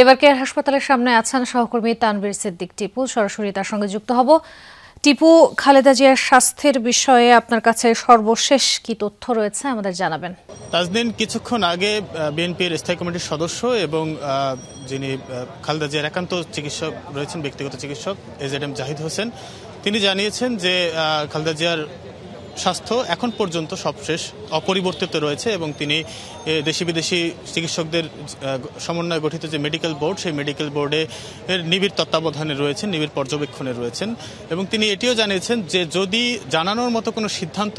এবার কেয়ার হাসপাতালের সামনে আছেন সহকর্মী তানভীর সিদ্দিক টিপু। সরাসরি তার সঙ্গে যুক্ত হব। টিপু, খালেদা জিয়ার স্বাস্থ্যের বিষয়ে আপনার কাছে সর্বশেষ কি তথ্য রয়েছে আমাদের জানাবেন। তাজদিন, কিছুক্ষণ আগে বিএনপির স্থায়ী কমিটির সদস্য এবং যিনি খালেদা জিয়ার একান্ত চিকিৎসক রয়েছেন, ব্যক্তিগত চিকিৎসক এজেডএম জাহিদ হোসেন, তিনি জানিয়েছেন যে খালেদা জিয়ার স্বাস্থ্য এখন পর্যন্ত সবশেষ অপরিবর্তিত রয়েছে এবং তিনি দেশি বিদেশি চিকিৎসকদের সমন্বয়ে গঠিত যে মেডিকেল বোর্ড, সেই মেডিকেল বোর্ডে নিবিড় তত্ত্বাবধানে রয়েছেন, নিবিড় পর্যবেক্ষণে রয়েছেন। এবং তিনি এটিও জানিয়েছেন যে যদি জানানোর মতো কোনো সিদ্ধান্ত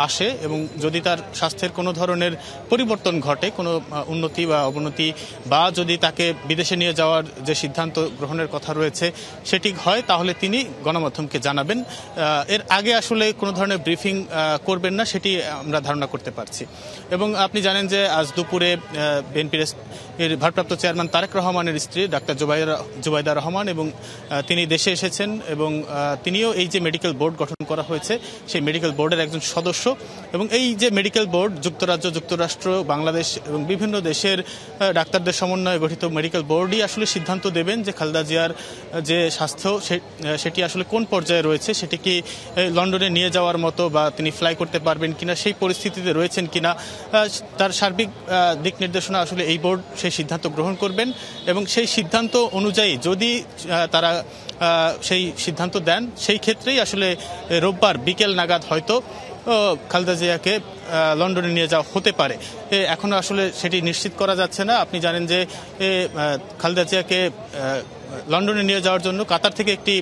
আসে এবং যদি তার স্বাস্থ্যের কোনো ধরনের পরিবর্তন ঘটে, কোনো উন্নতি বা অবনতি, বা যদি তাকে বিদেশে নিয়ে যাওয়ার যে সিদ্ধান্ত গ্রহণের কথা রয়েছে সেটি হয়, তাহলে তিনি গণমাধ্যমকে জানাবেন। এর আগে আসলে কোনো ধরনের ব্রিফিং করবেন না, সেটি আমরা ধারণা করতে পারছি। এবং আপনি জানেন যে আজ দুপুরে বিএনপির ভারপ্রাপ্ত চেয়ারম্যান তারেক রহমানের স্ত্রী ডাক্তার জুবাইদা রহমান এবং তিনি দেশে এসেছেন এবং তিনিও এই যে মেডিকেল বোর্ড গঠন করা হয়েছে সেই মেডিকেল বোর্ডের একজন সদস্য। এবং এই যে মেডিকেল বোর্ড যুক্তরাজ্য, যুক্তরাষ্ট্র, বাংলাদেশ এবং বিভিন্ন দেশের ডাক্তারদের সমন্বয়ে গঠিত মেডিকেল বোর্ডই আসলে সিদ্ধান্ত দেবেন যে খালেদা জিয়ার যে স্বাস্থ্য সেটি আসলে কোন পর্যায়ে রয়েছে, সেটি কি লন্ডনে নিয়ে যাওয়ার মতো বা তিনি ফ্লাই করতে পারবেন কিনা, সেই পরিস্থিতিতে রয়েছেন কিনা, তার সার্বিক দিক নির্দেশনা আসলে এই বোর্ড সেই সিদ্ধান্ত গ্রহণ করবেন। এবং সেই সিদ্ধান্ত অনুযায়ী যদি তারা সেই সিদ্ধান্ত দেন, সেই ক্ষেত্রেই আসলে রোববার বিকেল নাগাদ হয়তো খালেদা জিয়াকে লন্ডনে নিয়ে যাওয়া হতে পারে। এখনো আসলে সেটি নিশ্চিত করা যাচ্ছে না। আপনি জানেন যে খালেদা জিয়াকে লন্ডনে নিয়ে যাওয়ার জন্য কাতার থেকে একটি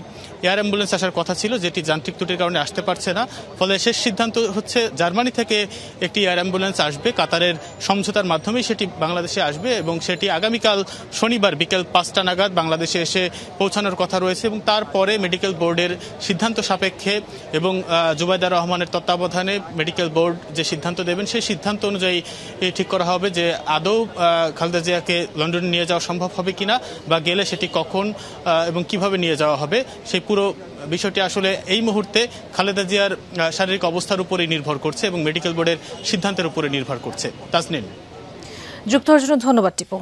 এয়ার অ্যাম্বুলেন্স আসার কথা ছিল, যেটি যান্ত্রিক ত্রুটির কারণে আসতে পারছে না। ফলে শেষ সিদ্ধান্ত হচ্ছে জার্মানি থেকে একটি এয়ার অ্যাম্বুলেন্স আসবে, কাতারের সমঝোতার মাধ্যমেই সেটি বাংলাদেশে আসবে এবং সেটি আগামীকাল শনিবার বিকেল 5টা নাগাদ বাংলাদেশে এসে পৌঁছানোর কথা রয়েছে। এবং তারপরে মেডিকেল বোর্ডের সিদ্ধান্ত সাপেক্ষে এবং জুবাইদা রহমানের তত্ত্বাবধানে মেডিকেল বোর্ড যে সিদ্ধান্ত দেবেন সেই সিদ্ধান্ত অনুযায়ী ঠিক করা হবে যে আদৌ খালেদা জিয়াকে লন্ডনে নিয়ে যাওয়া সম্ভব হবে কিনা, বা গেলে সেটি কখন এবং কিভাবে নিয়ে যাওয়া হবে। সেই পুরো বিষয়টি আসলে এই মুহূর্তে খালেদা জিয়ার শারীরিক অবস্থার উপরেই নির্ভর করছে এবং মেডিকেল বোর্ডের সিদ্ধান্তের উপরে নির্ভর করছে। তাসনিম, যুক্ত হওয়ার জন্য ধন্যবাদ টিপু।